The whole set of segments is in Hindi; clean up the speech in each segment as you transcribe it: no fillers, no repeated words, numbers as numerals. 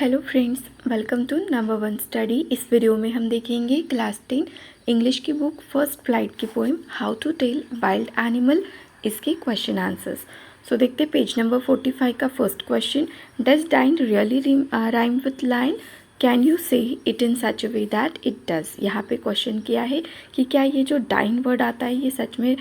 Hello friends, welcome to number one study. इस वीडियो में हम देखेंगे क्लास 10 इंग्लिश की बुक फर्स्ट फ्लाइट की poem how to tell wild animal, इसके क्वेश्चन आंसर्स। सो देखते पेज नंबर 45 का first question, does dine really rhyme with line, can you say it in such a way that it does. यहाँ पे क्वेश्चन किया है कि क्या ये जो डाइन वर्ड आता है ये सच में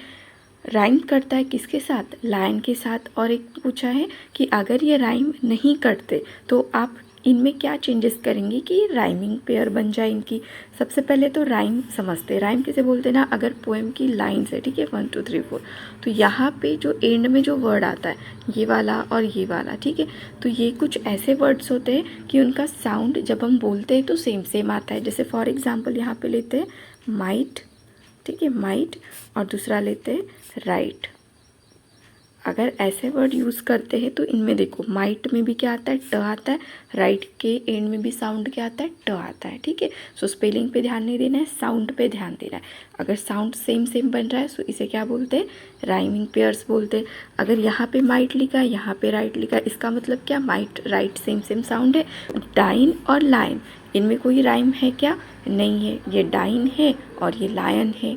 राइम करता है किसके साथ, लायन के साथ। और एक पूछा है कि अगर ये राइम नहीं करते तो आप इनमें क्या चेंजेस करेंगे कि राइमिंग पेयर बन जाए इनकी। सबसे पहले तो राइम समझते हैं। राइम किसे बोलते हैं ना, अगर पोएम की लाइन्स है, ठीक है, 1 2 3 4, तो यहाँ पे जो एंड में जो वर्ड आता है ये वाला और ये वाला, ठीक है, तो ये कुछ ऐसे वर्ड्स होते हैं कि उनका साउंड जब हम बोलते हैं तो सेम सेम आता है। जैसे फॉर एग्जाम्पल यहाँ पे लेते हैं माइट, ठीक है, माइट, और दूसरा लेते हैं राइट। अगर ऐसे वर्ड यूज़ करते हैं तो इनमें देखो माइट में भी क्या आता है, ट आता है, राइट के एंड में भी साउंड क्या आता है, ट आता है, ठीक है। सो स्पेलिंग पे ध्यान नहीं देना है, साउंड पे ध्यान देना है। अगर साउंड सेम सेम बन रहा है सो इसे क्या बोलते हैं, राइमिंग पेयर्स बोलते हैं। अगर यहाँ पे माइट लिखा है, यहाँ पे राइट लिखा है, इसका मतलब क्या, might right same same sound है। डाइन और लायन, इनमें कोई राइम है क्या, नहीं है। ये डाइन है और ये लायन है,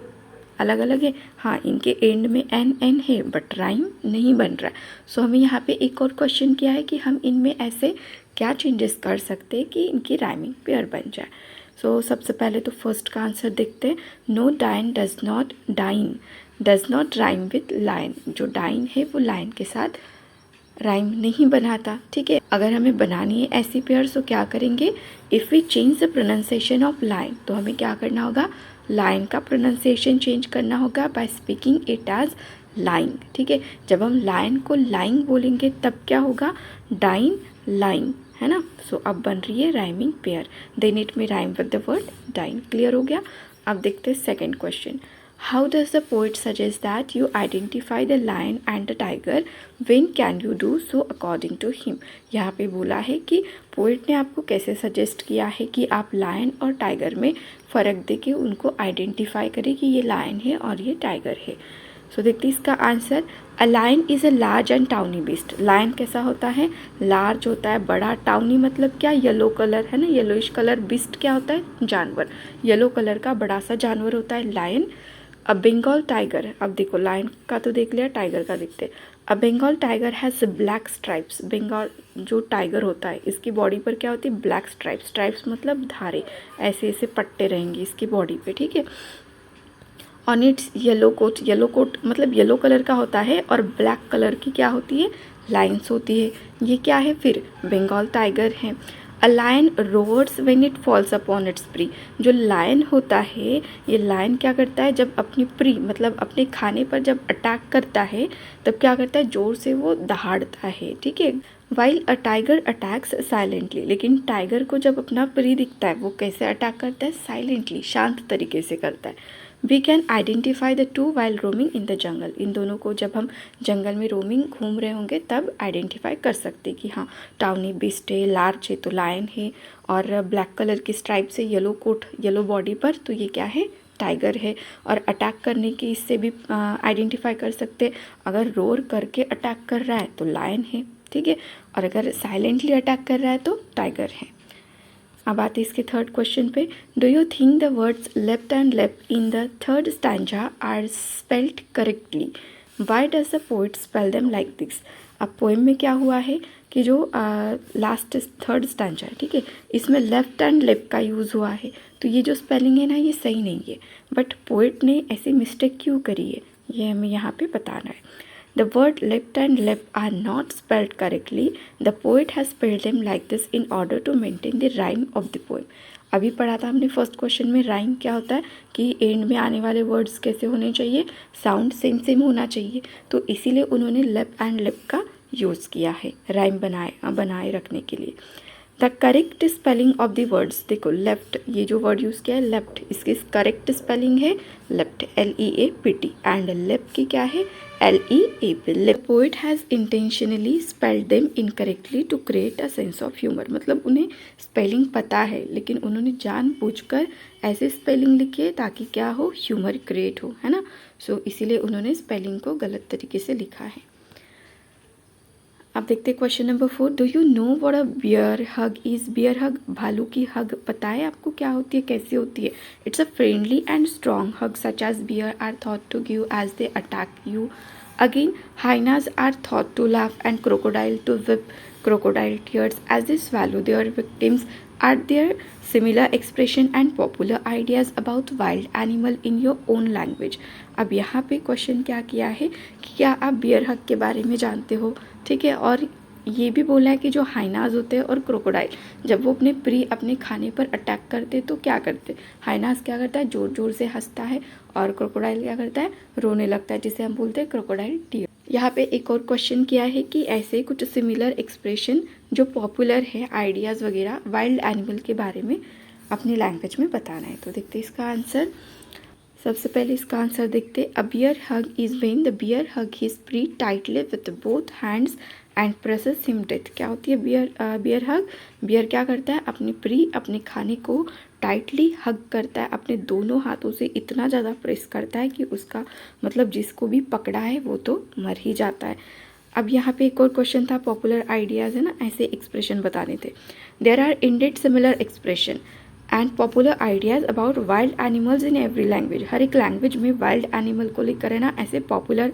अलग अलग है। हाँ, इनके एंड में एन है बट राइम नहीं बन रहा है। सो हमें यहाँ पे एक और क्वेश्चन किया है कि हम इनमें ऐसे क्या चेंजेस कर सकते हैं कि इनकी राइमिंग पेयर बन जाए। सो सबसे पहले तो फर्स्ट का आंसर देखते हैं। No dine does not rhyme with line. जो डाइन है वो लाइन के साथ राइम नहीं बनाता, ठीक है। अगर हमें बनानी है ऐसी पेयर तो क्या करेंगे, if we change the pronunciation of line, तो हमें क्या करना होगा, लाइन का प्रोनाउंसिएशन चेंज करना होगा by speaking it as line, ठीक है। जब हम लाइन को लाइन बोलेंगे तब क्या होगा, डाइन लाइन, है ना। सो अब बन रही है rhyming pair, then it may rhyme with the word dine. Clear हो गया। अब देखते हैं second question, how does the poet suggest that you identify the lion and the tiger, when can you do so according to him. यहाँ पे बोला है कि पोइट ने आपको कैसे सजेस्ट किया है कि आप लायन और टाइगर में फ़र्क दे के उनको आइडेंटिफाई करें कि ये लायन है और ये टाइगर है। सो देखते इसका answer, a lion is a large and tawny beast. Lion कैसा होता है, लार्ज होता है, बड़ा, टाउनी मतलब क्या, येलो कलर, है ना, येलोइश कलर। बीस्ट क्या होता है, जानवर, येलो कलर का बड़ा सा जानवर होता है लायन। अ बंगाल टाइगर, अब देखो लायन का तो देख लिया, टाइगर का देखते हैं। A Bengal tiger has black stripes. Bengal जो टाइगर होता है इसकी बॉडी पर क्या होती है, ब्लैक स्ट्राइप्स। स्ट्राइप्स मतलब धारे, ऐसे ऐसे पट्टे रहेंगे इसकी बॉडी पे, ठीक है। On its yellow coat, yellow coat मतलब येलो कलर का होता है और ब्लैक कलर की क्या होती है, लाइन्स होती है। ये क्या है फिर, बंगाल टाइगर है। A lion roars when it falls upon its prey. जो लायन होता है, ये लायन क्या करता है, जब अपनी प्री मतलब अपने खाने पर जब अटैक करता है तब क्या करता है, जोर से वो दहाड़ता है, ठीक है। While a tiger attacks silently, लेकिन टाइगर को जब अपना प्री दिखता है वो कैसे अटैक करता है, साइलेंटली, शांत तरीके से करता है। We can identify the two while roaming in the jungle. इन दोनों को जब हम जंगल में रोमिंग घूम रहे होंगे तब आइडेंटिफाई कर सकते कि हाँ, टाउनी बीस्ट है, लार्ज है तो लायन है, और ब्लैक कलर की स्ट्राइप से येलो कोट, येलो बॉडी पर, तो ये क्या है, टाइगर है। और अटैक करने की इससे भी आइडेंटिफाई कर सकते, अगर रोर करके अटैक कर रहा है तो लायन है, ठीक है, और अगर साइलेंटली अटैक कर रहा है तो टाइगर है। अब आते इसके थर्ड क्वेश्चन पे, do you think the words left and left in the third stanza are spelled correctly, why does the poet spell them like this. अब पोएम में क्या हुआ है कि जो लास्ट थर्ड स्टैंजा है, ठीक है, इसमें लेफ्ट एंड लेफ्ट का यूज़ हुआ है, तो ये जो स्पेलिंग है ना ये सही नहीं है, बट पोइट ने ऐसी मिस्टेक क्यों करी है ये हमें यहाँ पे बताना है। The word left and left are not spelled correctly. The poet has spelled them like this in order to maintain the rhyme of the poem. अभी पढ़ा था हमने फर्स्ट क्वेश्चन में, राइम क्या होता है कि एंड में आने वाले वर्ड्स कैसे होने चाहिए, साउंड सेम सेम होना चाहिए, तो इसीलिए उन्होंने लेफ्ट एंड लेफ्ट का यूज़ किया है राइम बनाए रखने के लिए। The correct spelling of the words, देखो लेफ्ट, ये जो वर्ड यूज़ किया है लेफ्ट, इसकी करेक्ट स्पेलिंग है लेफ्ट, LEAPT, एंड लेफ्ट की क्या है, LEAP। Left poet has intentionally spelled them incorrectly to create a sense of humour. मतलब उन्हें स्पेलिंग पता है लेकिन उन्होंने जानबूझकर ऐसे स्पेलिंग लिखी है ताकि क्या हो, ह्यूमर क्रिएट हो, है ना। सो इसीलिए उन्होंने स्पेलिंग को गलत तरीके से लिखा है। अब देखते हैं question number 4, do you know what a bear hug is? Bear hug, भालू की हग, पता है आपको क्या होती है, कैसी होती है? It's a friendly and strong hug such as bear are thought to give as they attack you. Again, hyenas are thought to laugh and crocodile to whip crocodile tears as they swallow their victims. Are there similar expression and popular ideas about wild animal in your own language? अब यहाँ पे क्वेश्चन क्या किया है कि क्या आप बियर हग के बारे में जानते हो, ठीक है, और ये भी बोला है कि जो हाइनाज होते हैं और क्रोकोडाइल जब वो अपने खाने पर अटैक करते तो क्या करते, हाइनाज क्या करता है, ज़ोर ज़ोर से हंसता है, और क्रोकोडाइल क्या करता है, रोने लगता है, जिसे हम बोलते हैं क्रोकोडाइल टीयर. यहाँ पे एक और क्वेश्चन किया है कि ऐसे कुछ सिमिलर एक्सप्रेशन जो पॉपुलर है, आइडियाज़ वगैरह वाइल्ड एनिमल के बारे में अपनी लैंग्वेज में बताना है. तो देखते हैं इसका आंसर. सबसे पहले इसका आंसर देखते. A bear hug is when the bear hug his prey tightly with both hands and presses him death. क्या होती है बियर हग? बियर क्या करता है, अपने खाने को टाइटली हग करता है, अपने दोनों हाथों से इतना ज़्यादा प्रेस करता है कि उसका मतलब जिसको भी पकड़ा है वो तो मर ही जाता है. अब यहाँ पे एक और क्वेश्चन था, पॉपुलर आइडियाज़ है ना, ऐसे एक्सप्रेशन बताने थे. There are indeed similar expression and popular ideas about wild animals in every language. हर एक लैंग्वेज में वाइल्ड एनिमल को लेकर है ना ऐसे पॉपुलर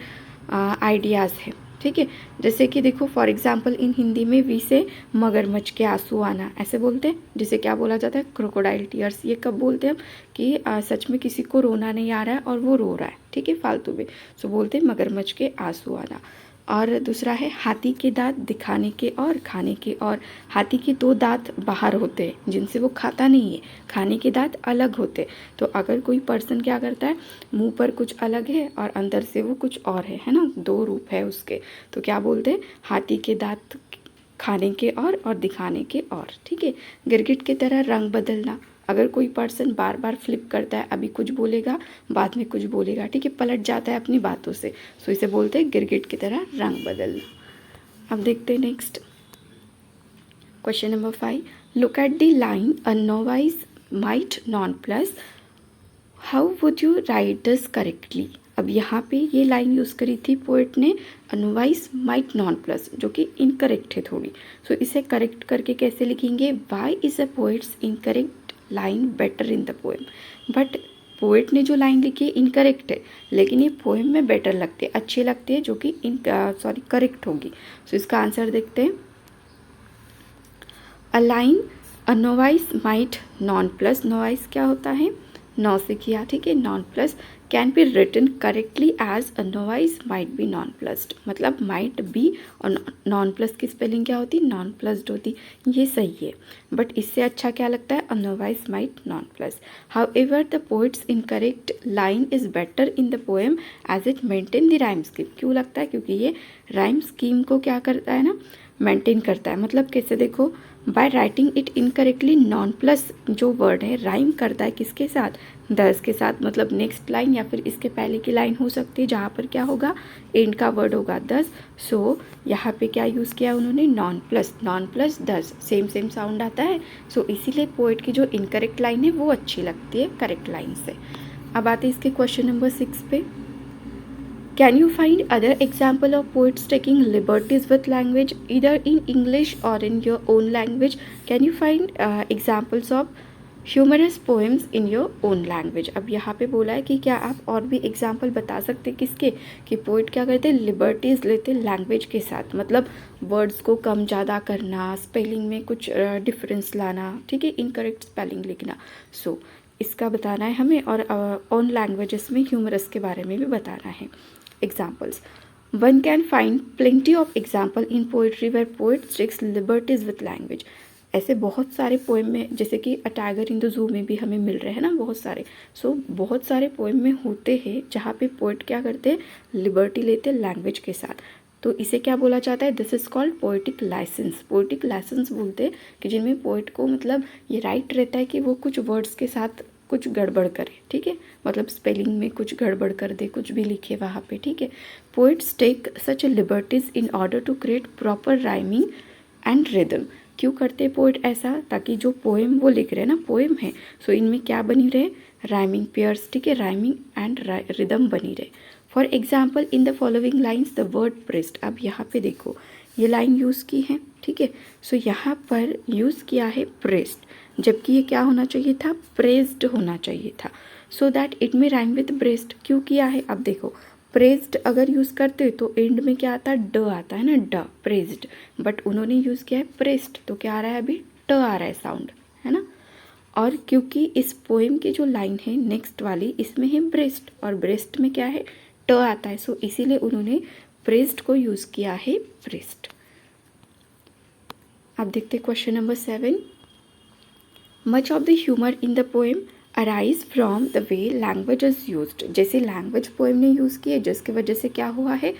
आइडियाज़ है, ठीक है. जैसे कि देखो फॉर एग्जांपल इन हिंदी में वी से मगरमच्छ के आंसू आना ऐसे बोलते हैं, जिसे क्या बोला जाता है, क्रोकोडाइल टीयर्स. ये कब बोलते हैं हम कि सच में किसी को रोना नहीं आ रहा है और वो रो रहा है, ठीक है, फालतू में, सो बोलते हैं मगरमच्छ के आंसू आना. और दूसरा है हाथी के दांत दिखाने के और खाने के. और हाथी के 2 दांत बाहर होते हैं जिनसे वो खाता नहीं है, खाने के दांत अलग होते हैं. तो अगर कोई पर्सन क्या करता है, मुंह पर कुछ अलग है और अंदर से वो कुछ और है ना, 2 रूप है उसके, तो क्या बोलते हैं, हाथी के दांत खाने के और दिखाने के और, ठीक है. गिरगिट की तरह रंग बदलना, अगर कोई पर्सन बार बार फ्लिप करता है, अभी कुछ बोलेगा बाद में कुछ बोलेगा, ठीक है, पलट जाता है अपनी बातों से, सो इसे बोलते हैं गिरगिट की तरह रंग बदलना. अब देखते हैं next question number 5. Look at the line a novice might non plus, how would you right this correctly. अब यहाँ पे ये लाइन यूज़ करी थी पोएट ने, अनवाइज माइट नॉन प्लस, जो कि इनकरेक्ट है थोड़ी. सो इसे करेक्ट करके कैसे लिखेंगे, why is a poet's incorrect line better in the poem. But poet ने जो लाइन लिखी है इनकरेक्ट है, लेकिन ये पोएम में बेटर लगते हैं, अच्छे लगते हैं, जो कि करेक्ट होगी. सो इसका आंसर देखते हैं. A line a novice might non plus, novice क्या होता है, नौ से किया, ठीक है, nonplus, can be written correctly as a novice might be nonplussed. मतलब माइट बी और नॉन प्लस की स्पेलिंग क्या होती, नॉन प्लस्ड होती. ये सही है, बट इससे अच्छा क्या लगता है, a novice might non plus. However the poet's incorrect line is better in the poem as it maintain the rhyme scheme. क्यों लगता है, क्योंकि ये राइम स्कीम को क्या करता है ना, मेंटेन करता है. मतलब कैसे, देखो, by writing it incorrectly, non plus जो वर्ड है राइम करता है किसके साथ, दस के साथ. मतलब नेक्स्ट लाइन या फिर इसके पहले की लाइन हो सकती है जहाँ पर क्या होगा, एंड का वर्ड होगा दस. सो यहाँ पे क्या यूज़ किया उन्होंने, नॉन प्लस दस, सेम साउंड आता है. सो इसीलिए पोएट की जो इनकरेक्ट लाइन है वो अच्छी लगती है करेक्ट लाइन से. अब आते हैं इसके क्वेश्चन नंबर 6 पे. Can you find other example of poets taking liberties with language, either in English or in your own language? Can you find examples of humorous poems in your own language? अब यहाँ पे बोला है कि क्या आप और भी एग्जाम्पल बता सकते हैं किसके, कि पोइट क्या करते हैं, लिबर्टीज़ लेते हैं लैंग्वेज के साथ. मतलब वर्ड्स को कम ज़्यादा करना, स्पेलिंग में कुछ डिफरेंस लाना, ठीक है, इनकरेक्ट स्पेलिंग लिखना. सो इसका बताना है हमें, और ऑन लैंग्वेजेस में ह्यूमरस के बारे में भी बताना है. Examples. One can find plenty of example in poetry where poets takes liberties with language. ऐसे बहुत सारे पोएम में, जैसे कि a tiger in the zoo में भी हमें मिल रहे हैं ना बहुत सारे. सो बहुत सारे पोएम में होते हैं जहाँ पे पोएट क्या करते हैं, लिबर्टी लेते हैं लैंग्वेज के साथ. तो इसे क्या बोला जाता है, this is called poetic licence. Poetic licence बोलते हैं कि जिनमें पोएट को मतलब ये राइट रहता है कि वो कुछ वर्ड्स के साथ कुछ गड़बड़ करे, ठीक है, मतलब स्पेलिंग में कुछ गड़बड़ कर दे, कुछ भी लिखे वहाँ पे, ठीक है. Poets take such liberties in order to create proper rhyming and rhythm. क्यों करते हैं पोइट ऐसा, ताकि जो पोएम वो लिख रहे हैं ना, पोएम है, सो इनमें क्या बनी रहे, राइमिंग पेयर्स, ठीक है, राइमिंग एंड रिदम बनी रहे. For example in the following lines the word pressed. अब यहाँ पे देखो, ये लाइन यूज़ की है, ठीक है। सो यहाँ पर यूज़ किया है प्रेस्ड, जबकि ये क्या होना चाहिए था, प्रेस्ड होना चाहिए था। So that it may rhyme with breast. क्यों किया है, अब देखो प्रेस्ड अगर यूज़ करते तो एंड में क्या आता है, ड आता है ना, ड, प्रेस्ड। बट उन्होंने यूज़ किया है प्रेस्ड, तो क्या आ रहा है, अभी ट आ रहा है साउंड, है ना। और क्योंकि इस पोएम की जो लाइन है नेक्स्ट वाली, इसमें है ब्रेस्ट, और ब्रेस्ट में क्या है, ट आता है, सो इसीलिए उन्होंने प्रेस्ड को यूज़ किया है प्रेस्ड। अब देखते हैं question number 7। Much of the humour in the poem arise from the way language is used. जैसे लैंग्वेज पोएम ने यूज़ की है, जिसकी वजह से क्या हुआ है,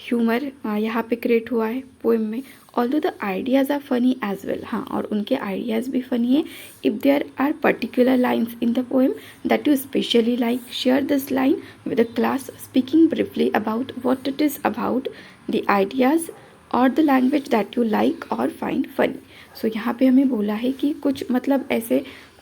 ह्यूमर यहाँ पे क्रिएट हुआ है पोएम में। Although the ideas are funny as well, हाँ, और उनके आइडियाज़ भी फनी है। If there are particular lines in the poem that you specially like, share this line with the class, speaking briefly about what it is about the ideas और the language that you like और फाइंड फनी। सो यहाँ पे हमें बोला है कि कुछ मतलब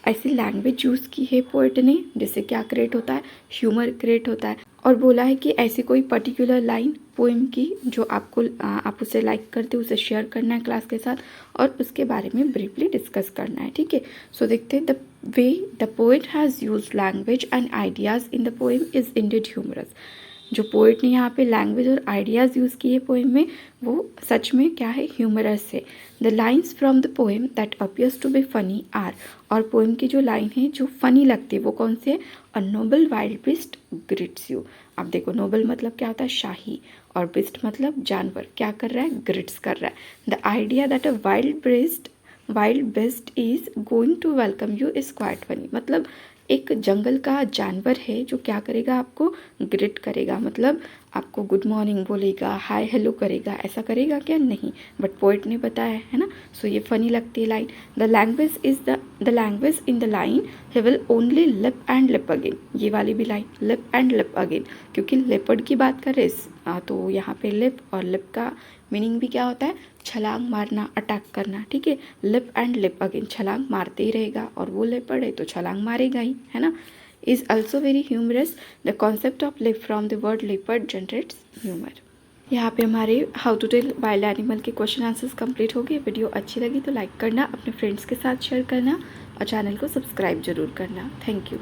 ऐसी लैंग्वेज यूज़ की है पोएट ने, जिससे क्या क्रिएट होता है, ह्यूमर क्रिएट होता है। और बोला है कि ऐसी कोई पर्टिकुलर लाइन पोएम की जो आप उसे लाइक करते हो, उसे शेयर करना है क्लास के साथ, और उसके बारे में ब्रीफली डिस्कस करना है, ठीक है। सो देखते हैं, the way the poet has use language and ideas in the poem is indeed humorous. जो पोएट ने यहाँ पे लैंग्वेज और आइडियाज़ यूज़ किए पोएम में, वो सच में क्या है, ह्यूमरस है। The lines from the poem that appears to be funny are, और पोएम की जो लाइन है जो फनी लगती है वो कौन सी है, a noble wild beast greets you. अब देखो नोबल मतलब क्या होता है, शाही, और बीस्ट मतलब जानवर, क्या कर रहा है, ग्रिट्स कर रहा है। The idea that a wild beast is going to welcome you is quite funny. मतलब एक जंगल का जानवर है जो क्या करेगा, आपको ग्रिट करेगा, मतलब आपको गुड मॉर्निंग बोलेगा, हाय हेलो करेगा, ऐसा करेगा क्या, नहीं, बट पोइट ने बताया है ना। सो ये फनी लगती है line. The language in the line he will only lip and lip again, ये वाली भी line lip and lip again, क्योंकि लेपर्ड की बात कर रहे तो यहाँ पे लिप, और लिप का मीनिंग भी क्या होता है, छलांग मारना, अटैक करना, ठीक है। लिप एंड लिप अगेन, छलांग मारते ही रहेगा, और वो लेपर्ड है तो छलांग मारेगा ही, है ना। Is also very humorous, the concept of leap from the word leopard generates humour. यहाँ पे हमारे how to tell wild animal के क्वेश्चन आंसर्स कंप्लीट हो गए। वीडियो अच्छी लगी तो लाइक करना, अपने फ्रेंड्स के साथ शेयर करना, और चैनल को सब्सक्राइब जरूर करना। Thank you.